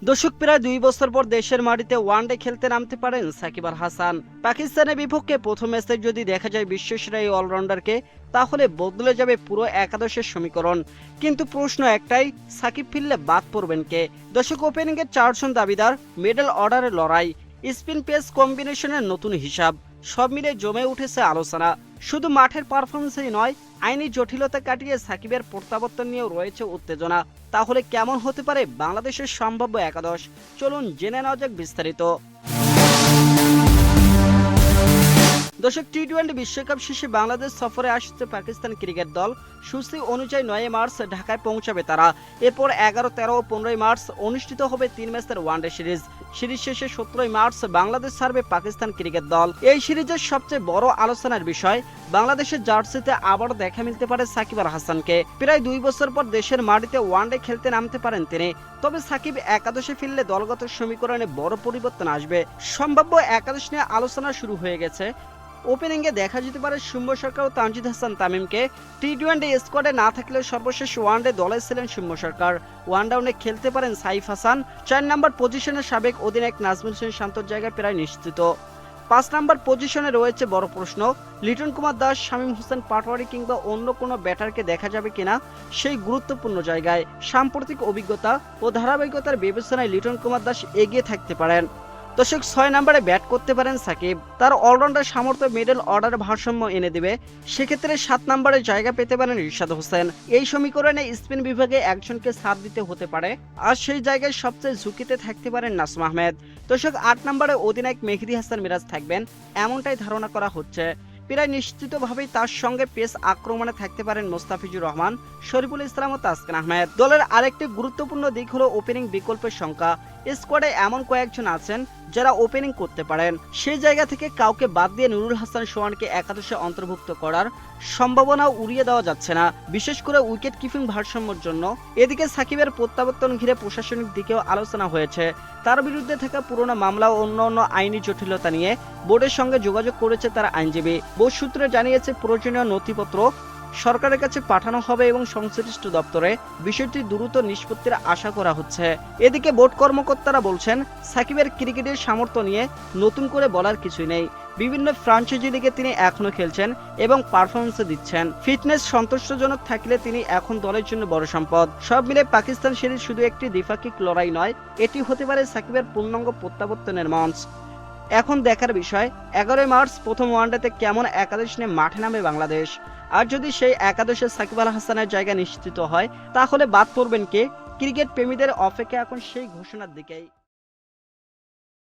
দর্শক, প্রায় 2 বছর পর দেশের মাটিতে ওয়ানডে খেলতে নামতে পারেন সাকিব আল হাসান। পাকিস্তানের বিপক্ষে প্রথম ম্যাচে যদি দেখা যায় বিশ্বসেরা এই অলরাউন্ডারকে, তাহলে বদলে যাবে পুরো একাদশের সমীকরণ। কিন্তু প্রশ্ন একটাই, সাকিব ফিরলে বাদ পড়বেন কে? দর্শক, ওপেনিংয়ের 4 জন দাবিদার, মিডল অর্ডারের লড়াই, স্পিন পেস কম্বিনেশনের নতুন হিসাব, সব মিলে জমে উঠেছে আলোচনা। শুধু মাঠের পারফরমেন্সই নয়, আইনি জটিলতা কাটিয়ে সাকিবের প্রত্যাবর্তন নিয়েও রয়েছে উত্তেজনা। তাহলে কেমন হতে পারে বাংলাদেশের সম্ভাব্য একাদশ? চলুন জেনে নেওয়া যাক বিস্তারিত। দর্শক, টি-20 বিশ্বকাপ শেষে বাংলাদেশ সফরে আসছে পাকিস্তান ক্রিকেট দল। সূচি অনুযায়ী 9 মার্চ ঢাকায় পৌঁছাবে তারা। এরপর 11, 13 ও 15 মার্চ অনুষ্ঠিত হবে 3 ম্যাচের ওয়ানডে সিরিজ। সিরিজ শেষে 17 মার্চ বাংলাদেশ ছাড়বে পাকিস্তান ক্রিকেট দল। এই সিরিজের সবচেয়ে বড় আলোচনার বিষয়, বাংলাদেশের জার্সিতে আবারও দেখা মিলতে পারে সাকিব আল হাসানকে। প্রায় 2 বছর পর দেশের মাটিতে ওয়ানডে খেলতে নামতে পারেন তিনি। তবে সাকিব একাদশে ফিরলে দলগত সমীকরণে বড় পরিবর্তন আসবে। সম্ভাব্য একাদশ নিয়ে আলোচনা শুরু হয়ে গেছে। ওপেনিংয়ে দেখা যেতে পারে সৌম্য সরকার ও তানজিদ হাসান তামিমকে। টি-20 স্কোয়াডে না থাকলেও সর্বশেষ ওয়ানডে দলে ছিলেন সৌম্য সরকার। ওয়ান ডাউনে খেলতে পারেন সাইফ হাসান। 4 নম্বর পজিশনের সাবেক অধিনায়ক নাজমুল হোসেন শান্তর জায়গায় প্রায় নিশ্চিত। 5 নম্বর পজিশনে রয়েছে বড় প্রশ্ন, লিটন কুমার দাস, শামীম হোসেন পাটোয়ারি কিংবা অন্য কোনো ব্যাটারকে দেখা যাবে কিনা সেই গুরুত্বপূর্ণ জায়গায়। সাম্প্রতিক অভিজ্ঞতা ও ধারাবাহিকতার বিবেচনায় লিটন কুমার দাস এগিয়ে থাকতে পারেন। দর্শক, 6 নম্বরে ব্যাট করতে পারেন সাকিব। তার অলরাউন্ডার সামর্থ্য মিডল অর্ডার ভারসাম্য এনে দেবে। সেক্ষেত্রে 7 নম্বরে জায়গা পেতে পারেন রিশাদ হোসেন। এই সমীকরণে স্পিন বিভাগে একজনকে ছাড় দিতে হতে পারে, আর সেই জায়গায় সবচেয়ে ঝুঁকিতে থাকতে পারেন নাসিম আহমেদ। দর্শক, 8 নম্বরে অধিনায়ক মেহেদী হাসান মিরাজ থাকবেন, এমনটাই ধারণা করা হচ্ছে। প্রায় নিশ্চিতভাবেই তার সঙ্গে পেস আক্রমণে থাকতে পারেন মোস্তাফিজুর রহমান, শরীফুল ইসলাম ও তাসকিন আহমেদ। দলের আরেকটি গুরুত্বপূর্ণ দিক হলো ওপেনিং বিকল্পের সংখ্যা। স্কোয়াডে এমন কয়েকজন আছেন যারা ওপেনিং করতে পারেন। সেই জায়গা থেকে কাউকে বাদ দিয়ে নুরুল হাসান সোহানকে একাদশে অন্তর্ভুক্ত করার সম্ভাবনা উড়িয়ে দেওয়া যাচ্ছে না, বিশেষ করে উইকেট কিপিং ভারসাম্যের জন্য। এদিকে সাকিবের প্রত্যাবর্তন ঘিরে প্রশাসনিক দিকেও আলোচনা হয়েছে। তার বিরুদ্ধে থাকা পুরনো মামলা ও অন্যান্য আইনি জটিলতা নিয়ে বোর্ডের সঙ্গে যোগাযোগ করেছে তার আইনজীবী। বোর্ড সূত্রে জানিয়েছে প্রয়োজনীয় নথিপত্র সরকারের কাছে পাঠানো হবে এবং সংশ্লিষ্ট দপ্তরে বিষয়টি দ্রুত নিষ্পত্তির আশা করা হচ্ছে। এদিকে বোর্ড কর্মকর্তারা বলছেন, সাকিবের ক্রিকেটের সামর্থ্য নিয়ে নতুন করে বলার কিছুই নেই। বিভিন্ন ফ্রাঞ্চাইজি লিগে তিনি এখনো খেলছেন এবং পারফরমেন্স দিচ্ছেন। ফিটনেস সন্তুষ্টজনক থাকলে তিনি এখন দলের জন্য বড় সম্পদ। সব মিলে পাকিস্তান সিরিজ শুধু একটি দ্বিপাক্ষিক লড়াই নয়, এটি হতে পারে সাকিবের পূর্ণাঙ্গ প্রত্যাবর্তনের মঞ্চ। এখন দেখার বিষয়, 11 মার্চ প্রথম ওয়ানডেতে কেমন একাদশ নিয়ে মাঠে নামে বাংলাদেশ। আর যদি সেই একাদশে সাকিব আল হাসানের জায়গা নিশ্চিত হয়, তাহলে বাদ পড়বেন কে? ক্রিকেট প্রেমীদের অপেক্ষা এখন সেই ঘোষণার দিকেই।